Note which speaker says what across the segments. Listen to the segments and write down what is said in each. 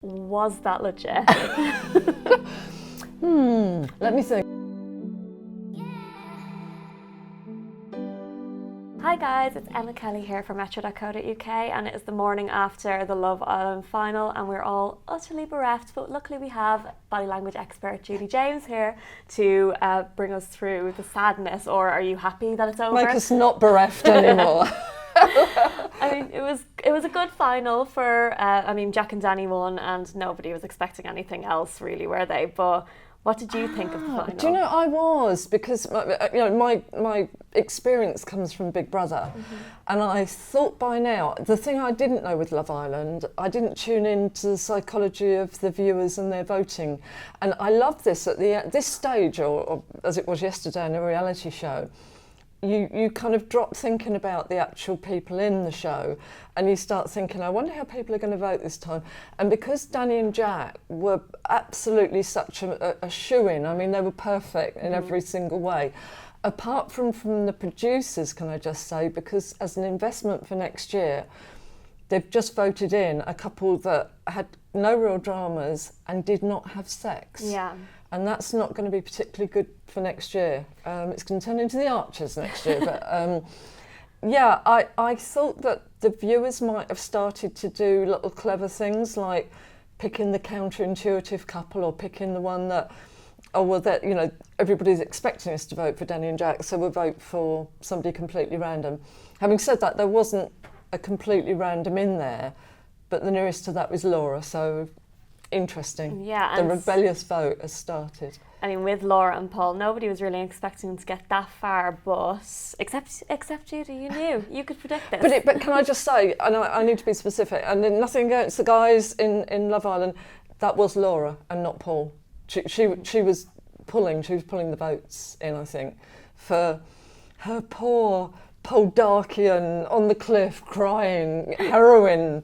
Speaker 1: Was that legit?
Speaker 2: Let me think.
Speaker 1: Hi guys, it's Emma Kelly here from Metro.co.uk, and it is the morning after the Love Island final and we're all utterly bereft, but luckily we have body language expert Judi James here to bring us through the sadness. Or are you happy that it's over?
Speaker 2: Make us not bereft anymore.
Speaker 1: I mean, it was a good final for, Jack and Danny won and nobody was expecting anything else really, were they? But what did you think of the final?
Speaker 2: Do you know, I was, because my experience comes from Big Brother, and I thought by now, the thing I didn't know with Love Island, I didn't tune into the psychology of the viewers and their voting, and I love this at this stage, or as it was yesterday in a reality show. You kind of drop thinking about the actual people in the show and you start thinking, I wonder how people are going to vote this time. And because Danny and Jack were absolutely such a shoo-in, I mean, they were perfect in every single way. Apart from the producers, can I just say, because as an investment for next year, they've just voted in a couple that had no real dramas and did not have sex.
Speaker 1: Yeah.
Speaker 2: And that's not going to be particularly good for next year. It's going to turn into the Archers next year. But I thought that the viewers might have started to do little clever things like picking the counterintuitive couple or picking the one that, everybody's expecting us to vote for Danny and Jack, so we'll vote for somebody completely random. Having said that, there wasn't a completely random in there, but the nearest to that was Laura, so interesting.
Speaker 1: Yeah,
Speaker 2: the rebellious vote has started.
Speaker 1: I mean, with Laura and Paul, nobody was really expecting them to get that far, but except Judi, you knew, you could predict this.
Speaker 2: But can I just say, and I need to be specific, and then nothing against the guys in Love Island, that was Laura and not Paul. She was pulling the votes in, I think, for her poor Poldarkian on the cliff crying heroine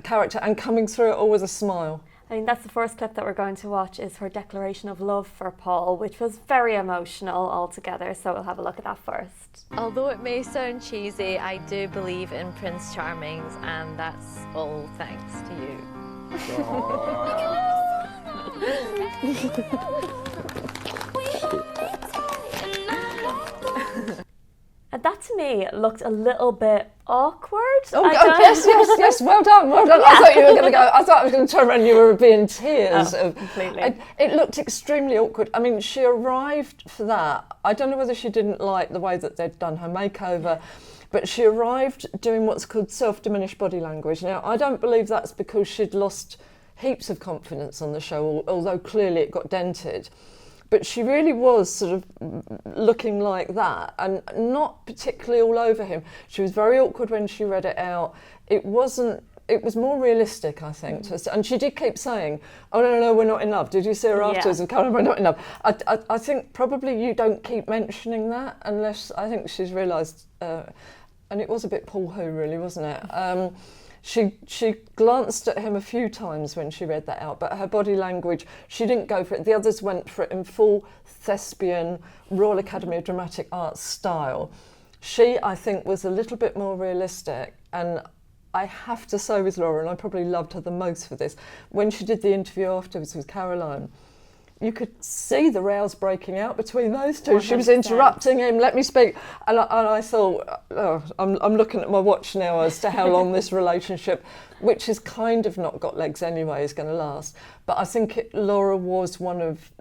Speaker 2: character and coming through it all with a smile.
Speaker 1: I mean, that's the first clip that we're going to watch, is her declaration of love for Paul, which was very emotional altogether, so we'll have a look at that first.
Speaker 3: Although it may sound cheesy, I do believe in Prince Charmings, and that's all thanks to you.
Speaker 1: And that to me looked a little bit awkward.
Speaker 2: Yes, well done.
Speaker 1: Yeah.
Speaker 2: I thought you were going to go, I thought I was going to turn around and you were being tears.
Speaker 1: Completely.
Speaker 2: It looked extremely awkward. I mean, she arrived for that. I don't know whether she didn't like the way that they'd done her makeover, but she arrived doing what's called self-diminished body language. Now, I don't believe that's because she'd lost heaps of confidence on the show, although clearly it got dented. But she really was sort of looking like that and not particularly all over him. She was very awkward when she read it out. It was more realistic, I think. And she did keep saying, oh, no, we're not in love. Did you see her afterwards?
Speaker 1: Yeah.
Speaker 2: And Karen, we're not in love. I think probably you don't keep mentioning that unless, I think she's realised, and it was a bit Paul Who really, wasn't it? She glanced at him a few times when she read that out, but her body language, she didn't go for it. The others went for it in full thespian Royal Academy of Dramatic Arts style. She, I think, was a little bit more realistic, and I have to say with Laura, and I probably loved her the most for this, when she did the interview afterwards with Caroline, you could see the rows breaking out between those two. 100%. She was interrupting him, let me speak. And I thought, I'm looking at my watch now as to how long this relationship, which has kind of not got legs anyway, is going to last. But I think Laura was one of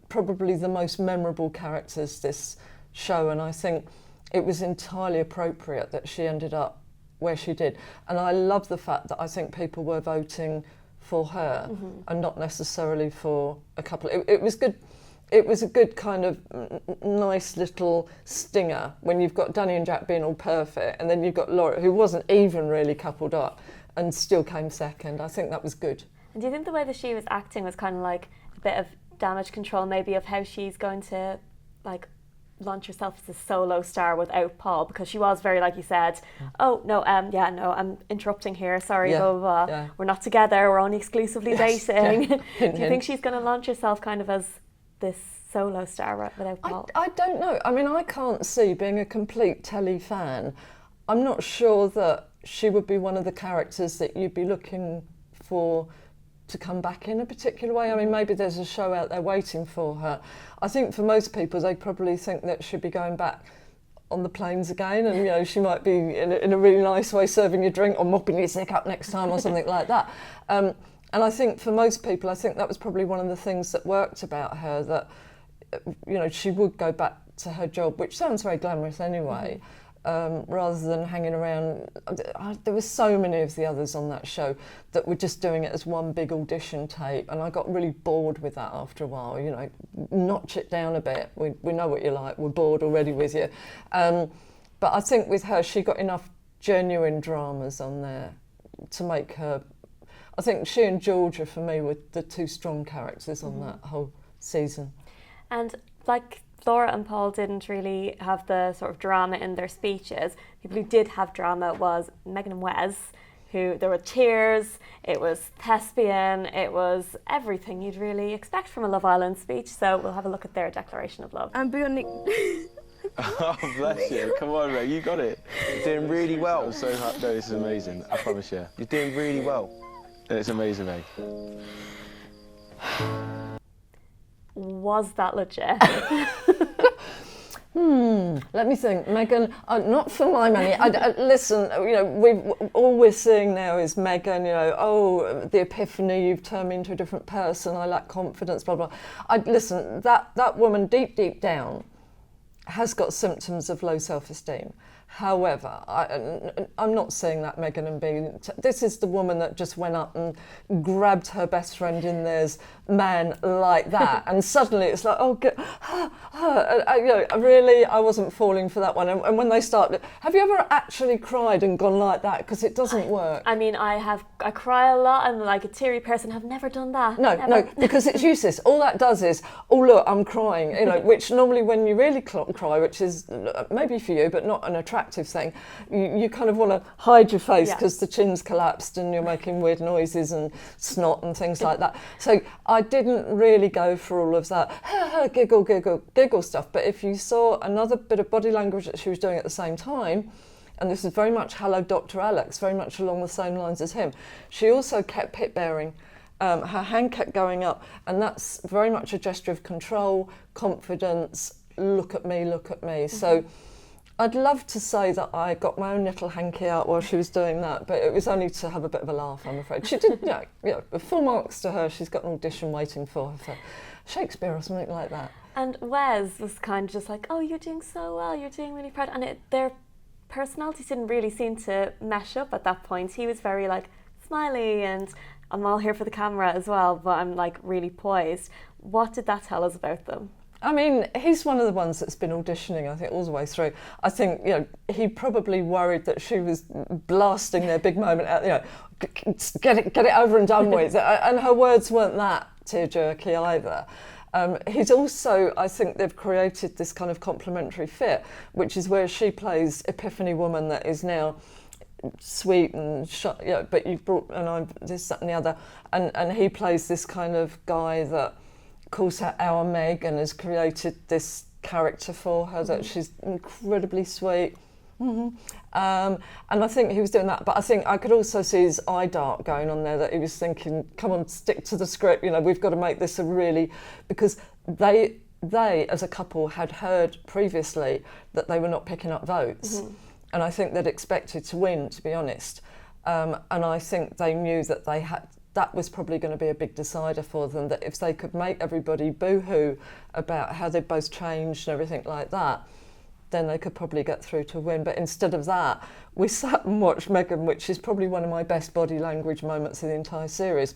Speaker 2: probably the most memorable characters this show. And I think it was entirely appropriate that she ended up where she did. And I love the fact that I think people were voting for her and not necessarily for a couple. It was good. It was a good kind of nice little stinger when you've got Danny and Jack being all perfect and then you've got Laura, who wasn't even really coupled up and still came second. I think that was good.
Speaker 1: And do you think the way that she was acting was kind of like a bit of damage control maybe of how she's going to launch herself as a solo star without Paul, because she was very, like you said, I'm interrupting here, sorry, blah, blah, blah.
Speaker 2: Yeah.
Speaker 1: We're not together, we're only exclusively dating.
Speaker 2: Yeah.
Speaker 1: Do you think she's going to launch herself kind of as this solo star without Paul?
Speaker 2: I don't know. I mean, I can't see, being a complete telly fan, I'm not sure that she would be one of the characters that you'd be looking for to come back in a particular way. I mean, maybe there's a show out there waiting for her. I think for most people, they probably think that she'd be going back on the planes again, and you know, she might be in a really nice way serving you a drink or mopping your sick up next time or something like that. And I think for most people, I think that was probably one of the things that worked about her, that you know, she would go back to her job, which sounds very glamorous anyway, rather than hanging around. There were so many of the others on that show that were just doing it as one big audition tape, and I got really bored with that after a while. You know, notch it down a bit. We know what you like. We're bored already with you. But I think with her, she got enough genuine dramas on there to make her. I think she and Georgia, for me, were the two strong characters on that whole season.
Speaker 1: And like Laura and Paul didn't really have the sort of drama in their speeches. People who did have drama was Megan and Wes, who there were tears, it was thespian, it was everything you'd really expect from a Love Island speech. So we'll have a look at their declaration of love.
Speaker 4: And Bionic.
Speaker 5: Oh, bless you. Come on, mate. You got it. You're doing really well. I'm so happy. No, this is amazing. I promise you. You're doing really well. And it's amazing, mate.
Speaker 1: Was that legit?
Speaker 2: Let me think. Megan, not for my money. Listen, you know, all we're seeing now is Megan, you know, oh, the epiphany, you've turned me into a different person, I lack confidence, blah, blah. Listen, that woman deep down has got symptoms of low self-esteem. However, I'm not saying that Megan and B. This is the woman that just went up and grabbed her best friend in there's man like that, and suddenly it's like, oh, you know, really, I wasn't falling for that one. And when they start, have you ever actually cried and gone like that? Because it doesn't work.
Speaker 1: I mean, I cry a lot. I'm like a teary person. I've never done that.
Speaker 2: No, because it's useless. All that does is, oh look, I'm crying. You know, which normally when you really cry, which is maybe for you, but not an attractive thing, you kind of want to hide your face because the chin's collapsed and you're making weird noises and snot and things like that. So I didn't really go for all of that giggle stuff. But if you saw another bit of body language that she was doing at the same time, and this is very much Hello Dr. Alex, very much along the same lines as him, she also kept pit bearing. Her hand kept going up, and that's very much a gesture of control, confidence, look at me. So I'd love to say that I got my own little hanky out while she was doing that, but it was only to have a bit of a laugh, I'm afraid. She did, full marks to her. She's got an audition waiting for her for Shakespeare or something like that.
Speaker 1: And Wes was kind of just like, oh, you're doing so well, you're doing really proud. And their personalities didn't really seem to mesh up at that point. He was very like smiley and I'm all here for the camera as well, but I'm like really poised. What did that tell us about them?
Speaker 2: I mean, he's one of the ones that's been auditioning, I think, all the way through. I think, you know, he probably worried that she was blasting their big moment out, you know, get it over and done with. And her words weren't that tear-jerky either. He's also, I think they've created this kind of complementary fit, which is where she plays Epiphany woman that is now sweet and you know, but you've brought, and I'm this, that and the other. And he plays this kind of guy that calls her our Meg and has created this character for her that she's incredibly sweet. And I think he was doing that, but I think I could also see his eye dart going on there, that he was thinking, come on, stick to the script, you know, we've got to make this a really, because they as a couple had heard previously that they were not picking up votes, and I think they'd expected to win, to be honest, and I think they knew that that was probably going to be a big decider for them, that if they could make everybody boo-hoo about how they'd both changed and everything like that, then they could probably get through to win. But instead of that, we sat and watched Megan, which is probably one of my best body language moments in the entire series.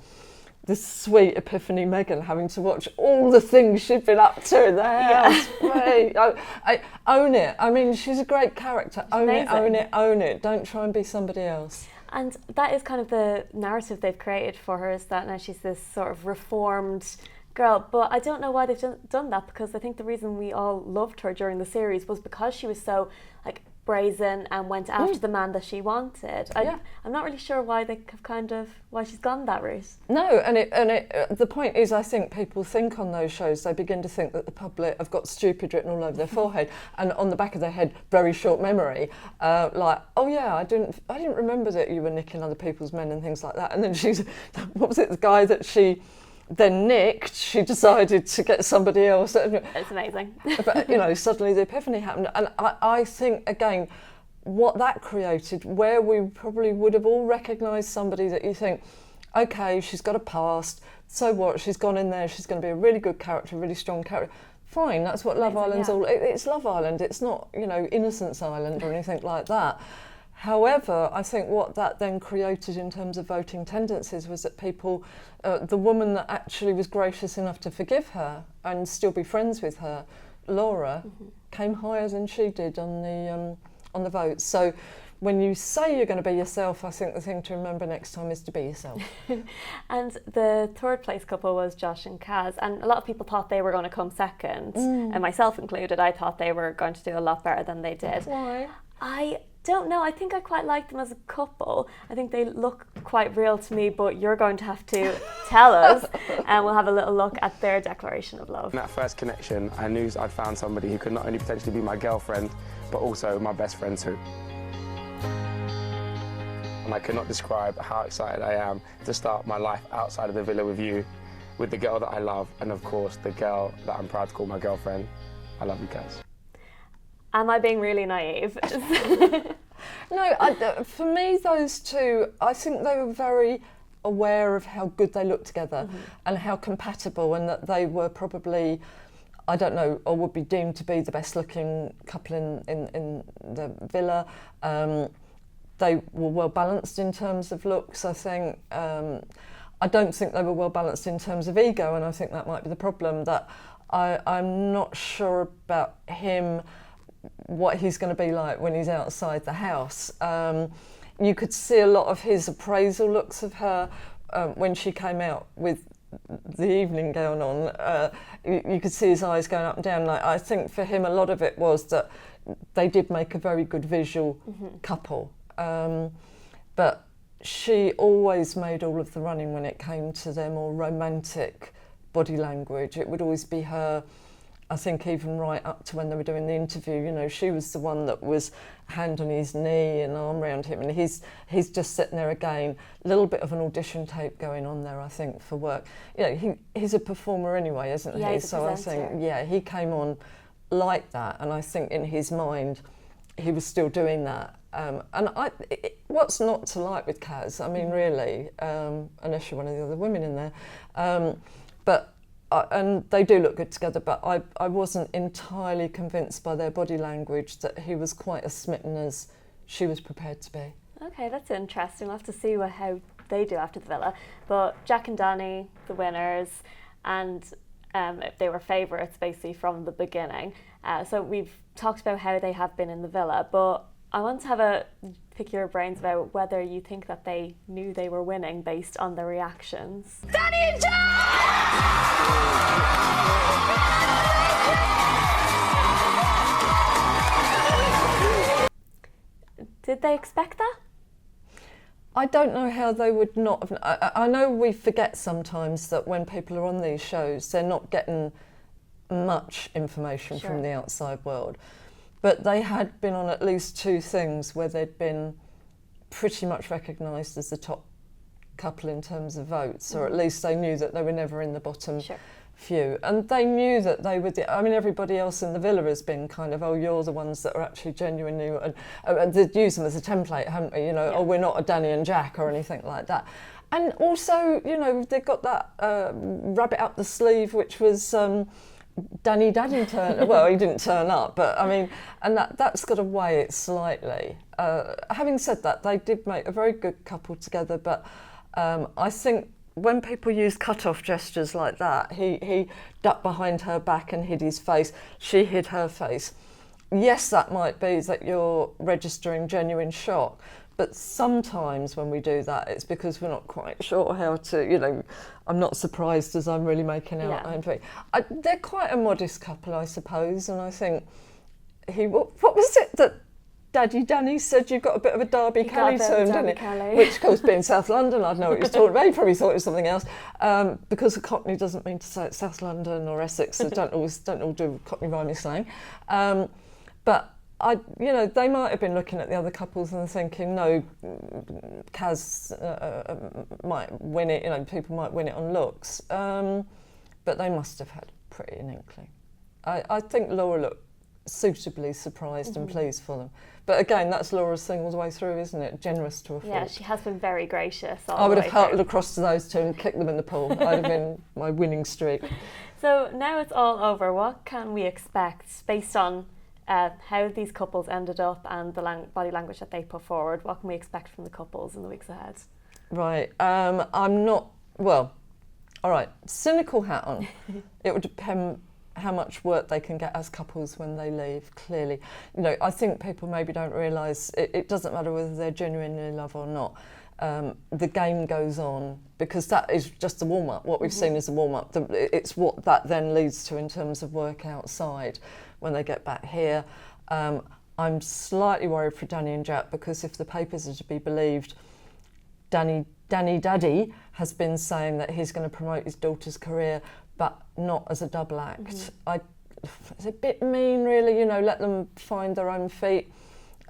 Speaker 2: This sweet Epiphany Megan having to watch all the things she'd been up to in the house. I own it. I mean, she's a great character. Own it. Don't try and be somebody else.
Speaker 1: And that is kind of the narrative they've created for her, is that now she's this sort of reformed girl. But I don't know why they've done that, because I think the reason we all loved her during the series was because she was so like brazen and went after the man that she wanted.
Speaker 2: Yeah.
Speaker 1: I'm not really sure why why she's gone that route.
Speaker 2: No, and the point is, I think people think on those shows, they begin to think that the public have got stupid written all over their forehead, and on the back of their head, very short memory. Like, oh yeah, I didn't remember that you were nicking other people's men and things like that. And then what was it, the guy that she then nicked, she decided to get somebody else.
Speaker 1: It's amazing.
Speaker 2: But, you know, suddenly the epiphany happened. And I think, again, what that created, where we probably would have all recognised somebody that you think, okay, she's got a past, so what, she's gone in there, she's going to be a really good character, a really strong character. Fine, that's what Love Island's all... It's Love Island, it's not, you know, Innocence Island or anything like that. However, I think what that then created in terms of voting tendencies was that people, the woman that actually was gracious enough to forgive her and still be friends with her, Laura, came higher than she did on the vote. So when you say you're going to be yourself, I think the thing to remember next time is to be yourself.
Speaker 1: And the third place couple was Josh and Kaz, and a lot of people thought they were going to come second, and myself included. I thought they were going to do a lot better than they did.
Speaker 2: Why?
Speaker 1: I don't know. I think I quite like them as a couple. I think they look quite real to me, but you're going to have to tell us, and we'll have a little look at their declaration of love.
Speaker 4: In that first connection, I knew I'd found somebody who could not only potentially be my girlfriend, but also my best friend too. And I cannot describe how excited I am to start my life outside of the villa with you, with the girl that I love, and of course the girl that I'm proud to call my girlfriend. I love you, Kaz.
Speaker 1: Am I being really naive?
Speaker 2: No, for me, those two, I think they were very aware of how good they looked together and how compatible, and that they were probably, I don't know, or would be deemed to be the best looking couple in the villa. They were well balanced in terms of looks, I think. I don't think they were well balanced in terms of ego, and I think that might be the problem, that I'm not sure about him, what he's going to be like when he's outside the house. You could see a lot of his appraisal looks of her when she came out with the evening gown on. You could see his eyes going up and down. Like, I think for him a lot of it was that they did make a very good visual couple. But she always made all of the running when it came to their more romantic body language. It would always be her. I think even right up to when they were doing the interview, you know, she was the one that was hand on his knee and arm around him, and he's just sitting there again, a little bit of an audition tape going on there, I think, for work. You know, he's a performer anyway, isn't he?
Speaker 1: So
Speaker 2: I think, he came on like that, and I think in his mind he was still doing that. And what's not to like with Kaz? I mean, really, unless you're one of the other women in there. And they do look good together, but I wasn't entirely convinced by their body language that he was quite as smitten as she was prepared to be.
Speaker 1: Okay, that's interesting. We'll have to see how they do after the villa. But Jack and Danny, the winners, and they were favourites basically from the beginning. So we've talked about how they have been in the villa, but I want to pick your brains about whether you think that they knew they were winning based on the reactions.
Speaker 3: Danny and Jack!
Speaker 1: Did they expect that?
Speaker 2: I don't know how they would not have. I know we forget sometimes that when people are on these shows, they're not getting much information from the outside world. But they had been on at least two things where they'd been pretty much recognised as the top couple in terms of votes, or at least they knew that they were never in the bottom few. And they knew that they were everybody else in the villa has been kind of, oh, you're the ones that are actually genuinely, and they'd use them as a template, haven't we? You know, oh, we're not a Danny and Jack or anything like that. And also, you know, they've got that rabbit up the sleeve, which was Danny didn't turn. Well, he didn't turn up, but I mean, and that's got to weigh it slightly. Having said that, they did make a very good couple together, but I think when people use cut-off gestures like that, he ducked behind her back and hid his face. She hid her face. Yes, that might be that you're registering genuine shock, but sometimes when we do that, it's because we're not quite sure how to, you know, I'm not surprised as I'm really making out. They're quite a modest couple, I suppose, and I think what was it that Daddy Danny said you've got a bit of a Derby
Speaker 1: He got a
Speaker 2: Kelly
Speaker 1: bit
Speaker 2: to
Speaker 1: of
Speaker 2: him,
Speaker 1: Derby
Speaker 2: didn't it?
Speaker 1: Kelly.
Speaker 2: Which, of course, being South London, I know what he was talking about. He probably thought it was something else. Because a Cockney doesn't mean to say it's South London or Essex. They don't all do Cockney rhyming slang. But they might have been looking at the other couples and thinking, no, Kaz might win it. People might win it on looks. But they must have had pretty an inkling. I think Laura looked suitably surprised and pleased for them. But again, that's Laura's thing all the way through, isn't it? Generous to a fault.
Speaker 1: Yeah, she has been very gracious.
Speaker 2: I would have hurtled across to those two and kicked them in the pool. I'd have been my winning streak.
Speaker 1: So now it's all over. What can we expect based on how these couples ended up and the body language that they put forward? What can we expect from the couples in the weeks ahead?
Speaker 2: Right. I'm not... Well, all right. Cynical hat on. It would depend how much work they can get as couples when they leave, clearly. I think people maybe don't realise it doesn't matter whether they're genuinely in love or not. The game goes on because that is just the warm-up. What we've seen is the warm-up. It's what that then leads to in terms of work outside when they get back here. I'm slightly worried for Danny and Jack because if the papers are to be believed, Danny Daddy has been saying that he's going to promote his daughter's career, but not as a double act. It's a bit mean, really, let them find their own feet.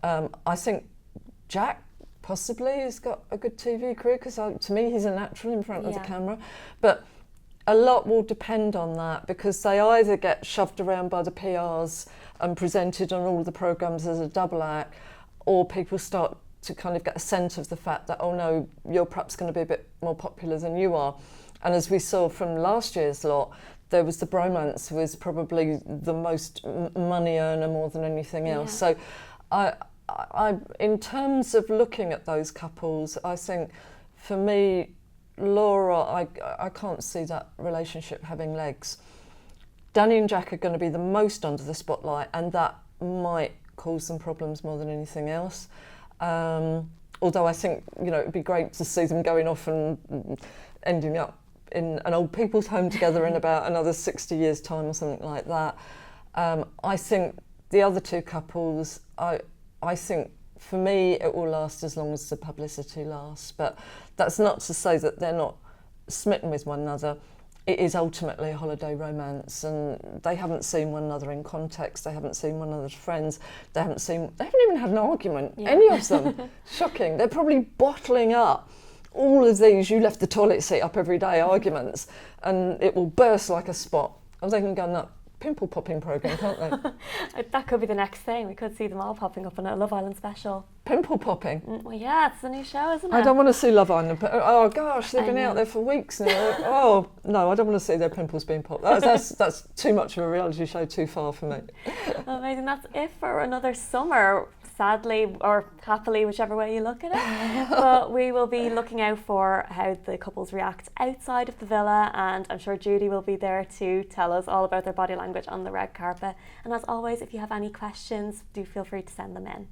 Speaker 2: I think Jack possibly has got a good TV career because to me he's a natural in front of the camera. But a lot will depend on that because they either get shoved around by the PRs and presented on all the programmes as a double act, or people start to kind of get a sense of the fact that, oh no, you're perhaps going to be a bit more popular than you are. And as we saw from last year's lot, there was the bromance was probably the most money earner more than anything else. So I, in terms of looking at those couples, I think for me, Laura, I can't see that relationship having legs. Danny and Jack are going to be the most under the spotlight, and that might cause them problems more than anything else. Although I think, it'd be great to see them going off and ending up in an old people's home together in about another 60 years' time or something like that. I think the other two couples, I think for me it will last as long as the publicity lasts, but that's not to say that they're not smitten with one another. It is ultimately a holiday romance, and they haven't seen one another in context, they haven't seen one another's friends, they haven't even had an argument, any of them. Shocking. They're probably bottling up all of these you left the toilet seat up every day arguments, and it will burst like a spot. I was thinking, going that pimple popping programme, can't they?
Speaker 1: That could be the next thing. We could see them all popping up in a Love Island special.
Speaker 2: Pimple popping?
Speaker 1: Well, yeah, it's the new show, isn't it?
Speaker 2: I don't want to see Love Island. Oh gosh, they've been out there for weeks now. Oh no, I don't want to see their pimples being popped. That's too much of a reality show, too far for me.
Speaker 1: Amazing. That's it for another summer. Sadly or happily, whichever way you look at it. But we will be looking out for how the couples react outside of the villa, and I'm sure Judi will be there to tell us all about their body language on the red carpet. And as always, if you have any questions, do feel free to send them in.